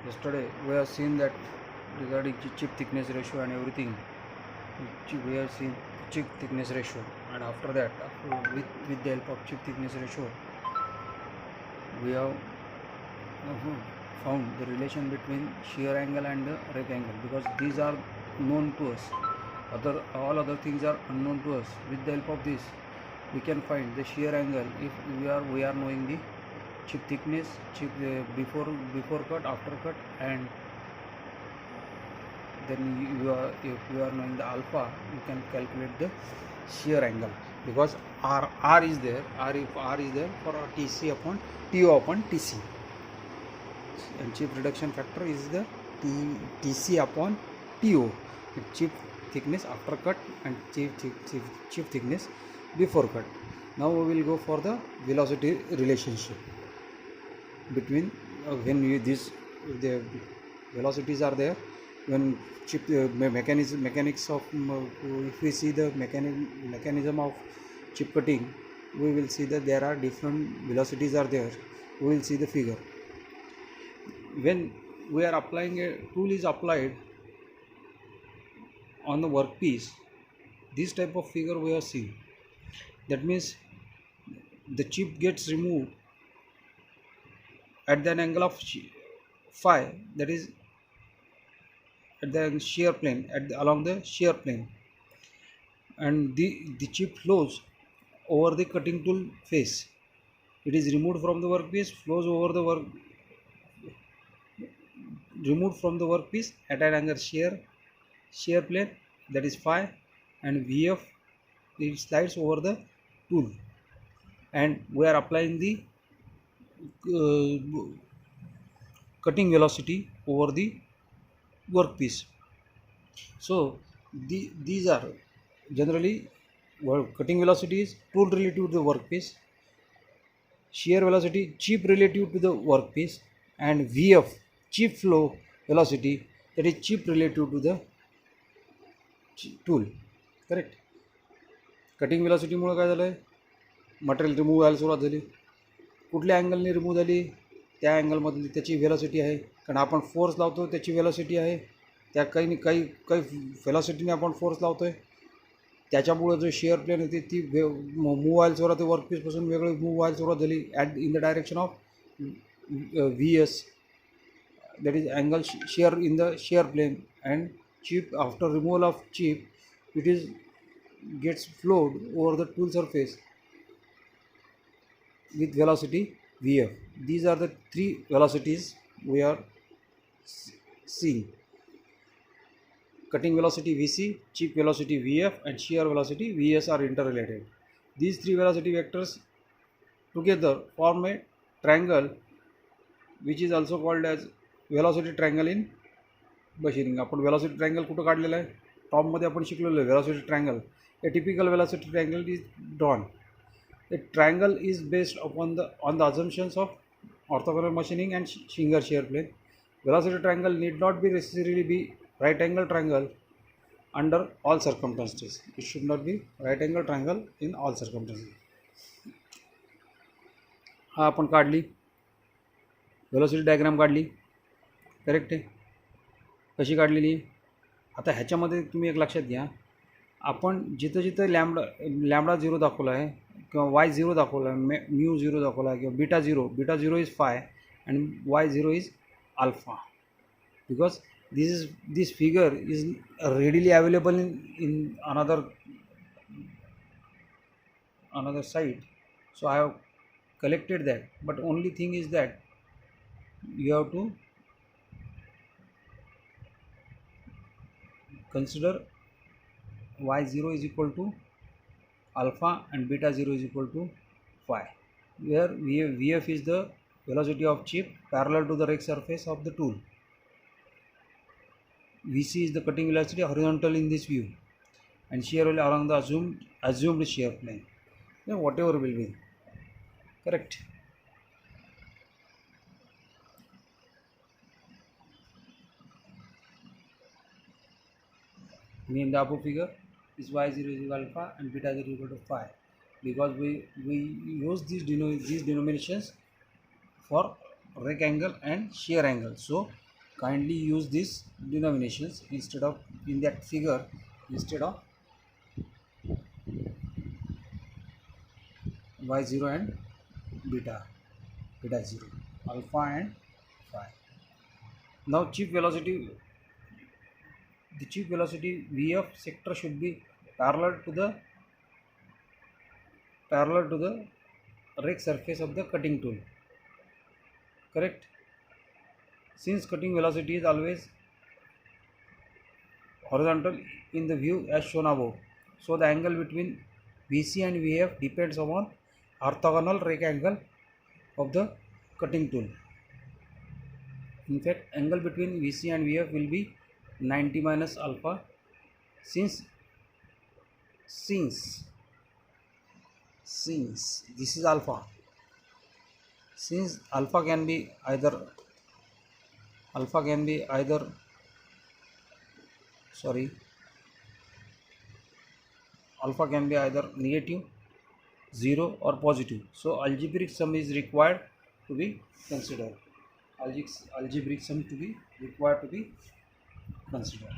Yesterday we have seen that regarding chip thickness ratio and everything, we have seen chip thickness ratio, and after that, with the help of chip thickness ratio, we have found the relation between shear angle and the rake angle, because these are known to us. All other things are unknown to us. With the help of this, we can find the shear angle if we are knowing the chip thickness, chip before cut, after cut, and then if you are knowing the alpha, you can calculate the shear angle, because r is there. If r is there for TC upon TO upon TC, and chip reduction factor is the TC upon TO, chip thickness after cut and chip thickness before cut. Now we will go for the velocity relationship between the velocities are there when chip mechanics of if we see the mechanism of chip cutting, we will see that there are different velocities are there. We will see the figure. When we are applying a tool is applied on the workpiece, this type of figure we are seeing. That means the chip gets removed at an angle of phi, that is at the shear plane, along the shear plane, and the chip flows over the cutting tool face. It is removed from the workpiece, flows over the removed from the workpiece at an angle shear plane, that is phi, and VF, it slides over the tool, and we are applying the cutting velocity over the workpiece. So these are generally cutting velocity is tool relative to the workpiece, shear velocity chip relative to the workpiece, and VF chip flow velocity, that is chip relative to the tool. Correct. Cutting व्हेलॉसिटीमुळे काय झालं आहे, material remove व्हायला सुरुवात झाली. कुठल्या अँगलने remove झाली, त्या अँगलमधली त्याची व्हेलॉसिटी आहे, कारण आपण फोर्स लावतो त्याची व्हेलॉसिटी आहे, त्या काही व्हेलॉसिटीने आपण फोर्स लावतो आहे, त्याच्यामुळे जो शेअर प्लेन होती ती मूव्ह व्हायला सुरुवात, वर्कपीसपासून वेगळी मूव्ह व्हायला सुरुवात झाली in the direction of VS, that is angle shear in the shear plane, and chip after removal of chip it is gets flowed over the tool surface with velocity VF. These are the three velocities we are seeing: cutting velocity VC, chip velocity VF, and shear velocity VS are interrelated. These three velocity vectors together form a triangle which is also called as velocity triangle in machining. आपण velocity triangle कुठं काढलेलं आहे, टॉपमध्ये आपण शिकलेलो आहे. velocity triangle, a typical velocity triangle is drawn. A triangle is based on the assumptions of orthogonal machining and Singer shear plane. Velocity triangle need not be necessarily be right angle triangle under all circumstances. It should not be right angle triangle in all circumstances. हा आपण काढली velocity diagram काढली, correct आहे. कशी काढलेली, आता ह्याच्यामध्ये तुम्ही एक लक्षात घ्या, आपण जिथं लॅम्बडा 0 दाखवला आहे किंवा y0 दाखवला आहे, म्यू 0 दाखवला आहे, किंवा beta 0 is five and y0 is alpha, because this figure is readily available in another site. So I have collected that, but only thing is that you have to consider y0 is equal to alpha and beta 0 is equal to phi, where VF is the velocity of chip parallel to the rake surface of the tool, VC is the cutting velocity horizontal in this view, and shear will along the assumed shear plane. Then whatever will be correct. In the above figure is y0 is equal to alpha and beta 0 is equal to phi, because we use these denominations for rake angle and shear angle. So kindly use these denominations instead of in that figure, instead of y0 and beta 0, alpha and phi. Now the chip velocity vf sector should be parallel to the rake surface of the cutting tool, correct? Since cutting velocity is always horizontal in the view as shown above, so the angle between vc and vf depends upon orthogonal rake angle of the cutting tool. In fact, angle between vc and vf will be 90 minus alpha, since since since this is alpha, since alpha can be either sorry alpha can be either negative, 0 or positive, so algebraic sum is required to be considered. Algebraic sum to be required to be considered,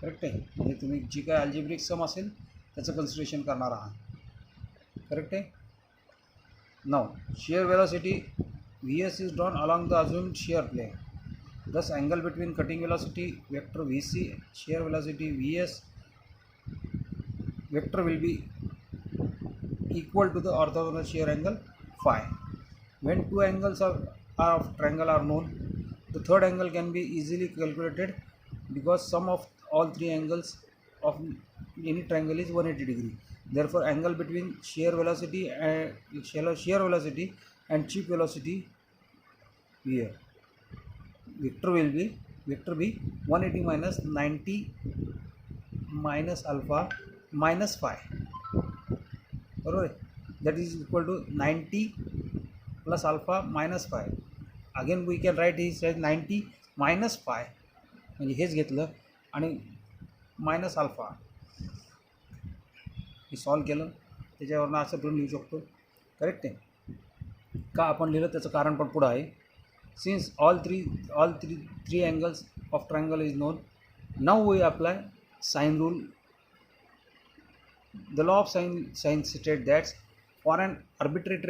correct आहे. म्हणजे तुम्ही जी काय algebraic sum असेल त्याचं consideration करणार आहात, correct आहे. Now shear velocity vs is drawn along the assumed shear plane, thus angle between cutting velocity vector vc shear velocity vs vector will be equal to the orthogonal shear angle phi. When two angles of triangle are known, the third angle can be easily calculated because sum of all three angles of any triangle is 180 degree. Therefore, angle between shear velocity and chip velocity here vector be 180 minus 90 minus alpha minus phi. Alright, that is equal to 90 plus alpha minus phi. Again we can write this as 90 minus phi, म्हणजे हेच घेतलं आणि minus alpha हे solve केलं, त्याच्यावरनं असं पण लिहू शकतो, correct आहे. का आपण लिहिलं त्याचं कारण पण पुढं आहे. Since all three angles of triangle is known, now we apply sine rule. The law of sine states that for an arbitrary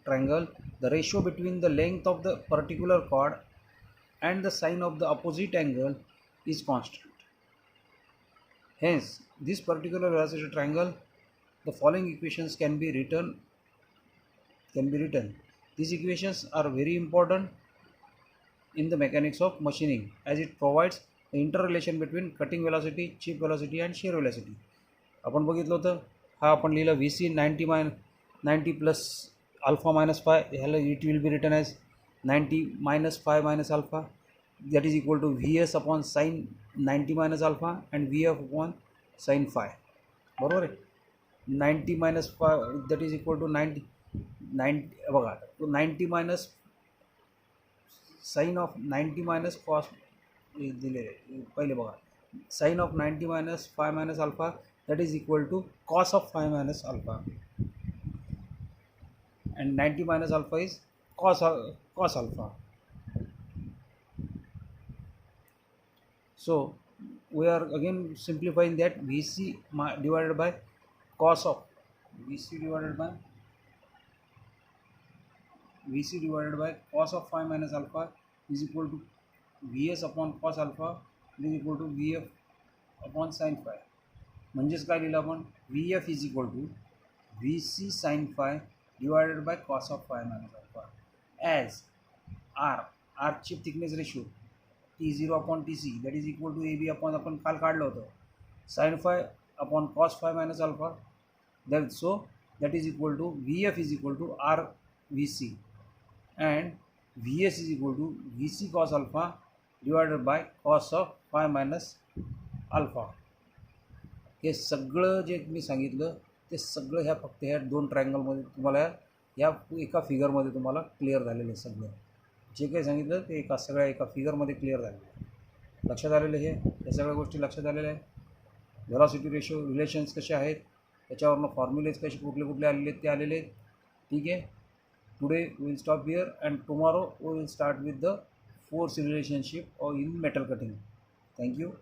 triangle, the ratio between the length of the particular chord and the sine of the opposite angle is constant. Hence, this particular velocity triangle, the following equations can be written. These equations are very important in the mechanics of machining as it provides the interrelation between cutting velocity, chip velocity and shear velocity. आपण बघितलं होतं, हा आपण लिहिलं V C 90 plus alpha minus phi, ह्याला it will be return as 90 minus phi minus alpha, that is equal to V S upon sine 90 minus alpha and V F upon sine phi, बरोबर आहे. 90 minus phi that is equal to 90 बघा, तो 90 minus sine of 90 minus cos दिले पहिले बघा, sine of 90 minus phi minus alpha that is equal to cos of phi minus alpha, and 90 minus alpha is cos alpha. So we are again simplifying that vc divided by cos of cos of phi minus alpha is equal to vs upon cos alpha is equal to vf upon sin phi. म्हणजेच काय लिहिलं आपण, V F is equal to V C sine phi divided by cos of phi minus alpha as आरची thickness ratio T0 upon T C that is equal to A B upon आपण काल काढलं होतं sine phi upon cos phi minus alpha, that is equal to V F is equal to R V C and V S is equal to V C cos alpha divided by cos of phi minus alpha. हे सगळं जे मी सांगितलं ते सगळं ह्या फक्त ह्या दोन ट्रायंगलमध्ये तुम्हाला या एका फिगरमध्ये तुम्हाला क्लिअर झालेलं आहे. सगळं जे काही सांगितलं ते एका फिगरमध्ये क्लिअर झालेलं आहे. लक्षात आलेलं हे, या सगळ्या गोष्टी लक्षात आलेल्या आहेत. व्हेलॉसिटी रेशो रिलेशन्स कसे आहेत, त्याच्यावरनं फॉर्म्युलेज कसे कुठले आलेले आहेत ते आलेले आहेत. ठीक आहे. Today we will stop here and tomorrow we will start with the force relationship or in metal cutting. Thank you.